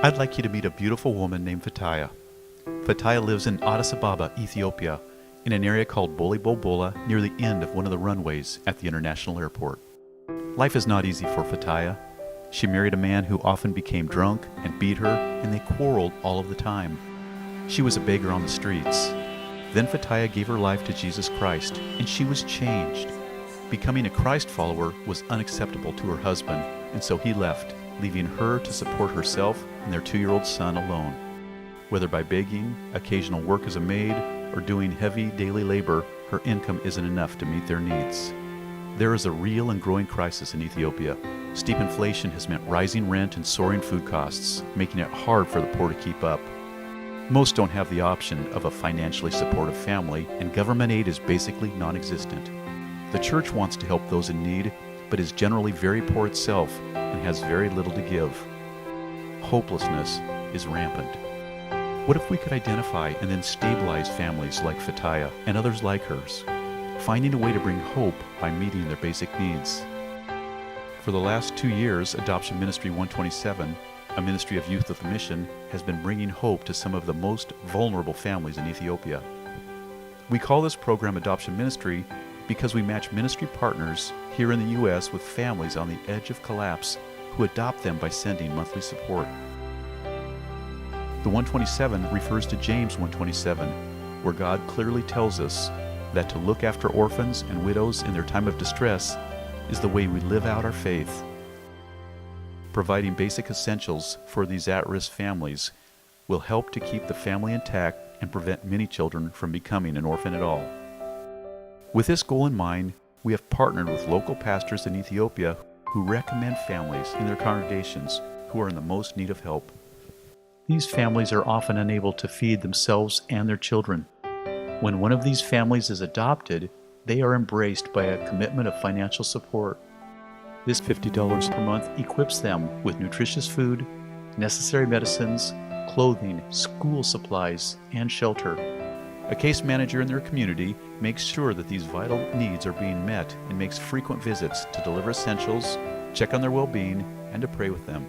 I'd like you to meet a beautiful woman named Fataya. Fataya lives in Addis Ababa, Ethiopia, in an area called Bolibobola near the end of one of the runways at the international airport. Life is not easy for Fataya. She married a man who often became drunk and beat her, and they quarreled all of the time. She was a beggar on the streets. Then Fataya gave her life to Jesus Christ, and she was changed. Becoming a Christ follower was unacceptable to her husband, and so he left, leaving her to support herself and their 2-year-old son alone. Whether by begging, occasional work as a maid, or doing heavy daily labor, her income isn't enough to meet their needs. There is a real and growing crisis in Ethiopia. Steep inflation has meant rising rent and soaring food costs, making it hard for the poor to keep up. Most don't have the option of a financially supportive family, and government aid is basically non-existent. The church wants to help those in need, but is generally very poor itself and has very little to give. Hopelessness is rampant. What if we could identify and then stabilize families like Fataya and others like hers, finding a way to bring hope by meeting their basic needs? For the last 2 years, Adoption Ministry 127, a ministry of youth with a mission, has been bringing hope to some of the most vulnerable families in Ethiopia. We call this program Adoption Ministry because we match ministry partners here in the U.S. with families on the edge of collapse who adopt them by sending monthly support. The 127 refers to James 127, where God clearly tells us that to look after orphans and widows in their time of distress is the way we live out our faith. Providing basic essentials for these at-risk families will help to keep the family intact and prevent many children from becoming an orphan at all. With this goal in mind, we have partnered with local pastors in Ethiopia who recommend families in their congregations who are in the most need of help. These families are often unable to feed themselves and their children. When one of these families is adopted, they are embraced by a commitment of financial support. This $50 per month equips them with nutritious food, necessary medicines, clothing, school supplies, and shelter. A case manager in their community makes sure that these vital needs are being met and makes frequent visits to deliver essentials, check on their well-being, and to pray with them.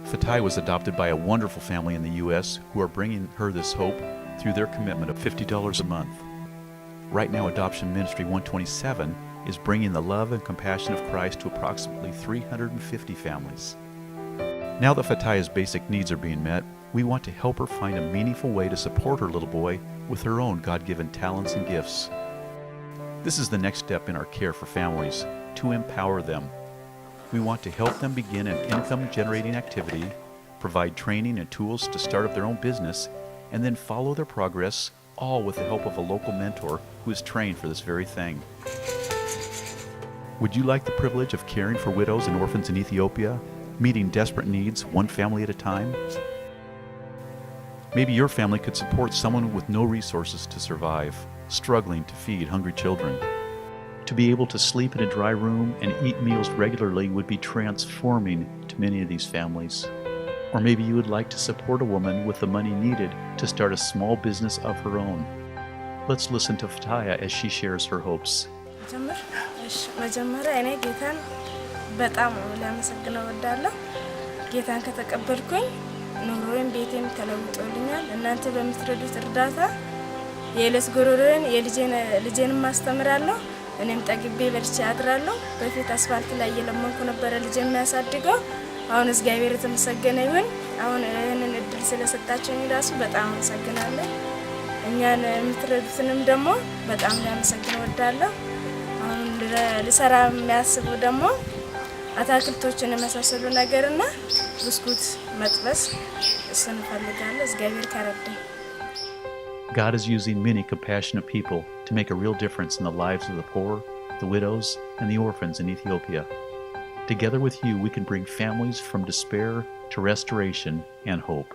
Fatai was adopted by a wonderful family in the U.S. who are bringing her this hope through their commitment of $50 a month. Right now, Adoption Ministry 127 is bringing the love and compassion of Christ to approximately 350 families. Now that Fatai's basic needs are being met, we want to help her find a meaningful way to support her little boy with her own God-given talents and gifts. This is the next step in our care for families, to empower them. We want to help them begin an income-generating activity, provide training and tools to start up their own business, and then follow their progress, all with the help of a local mentor who is trained for this very thing. Would you like the privilege of caring for widows and orphans in Ethiopia, meeting desperate needs one family at a time? Maybe your family could support someone with no resources to survive, struggling to feed hungry children. To be able to sleep in a dry room and eat meals regularly would be transforming to many of these families. Or maybe you would like to support a woman with the money needed to start a small business of her own. Let's listen to Fataya as she shares her hopes. መጀመሪያ እኔ ጌታን በጣም ላመሰግነው እወዳለሁ። ጌታን ከተቀበልኩኝ ኑሮዬም ቤቴም ተለውጦልኛል። እናንተ በምትረዱት እርዳታ የዕለት ጎሮሮዬን ልጄን ማስተምራለሁ። እኔም ጠግቤ በልቼ አድራለሁ። በፊት አስፋልት ላይ እየለመንኩ ነበር ልጄን የሚያሳድገው። አሁን እግዚአብሔር የተመሰገነ ይሁን። አሁን ይሄንን እድል ስለሰጣችሁኝ ራሱ በጣም አመሰግናለሁ። እኛን የምትረዱትንም ደግሞ በጣም ላመሰግነው እወዳለሁ። አሁን ልሰራ የሚያስበው ደግሞ አታክልቶችን የመሳሰሉ ነገርና ብስኩት መጥበስ እሱን እፈልጋለሁ። እግዚአብሔር ከረዳኝ። God is using many compassionate people to make a real difference in the lives of the poor, the widows, and the orphans in Ethiopia. Together with you, we can bring families from despair to restoration and hope.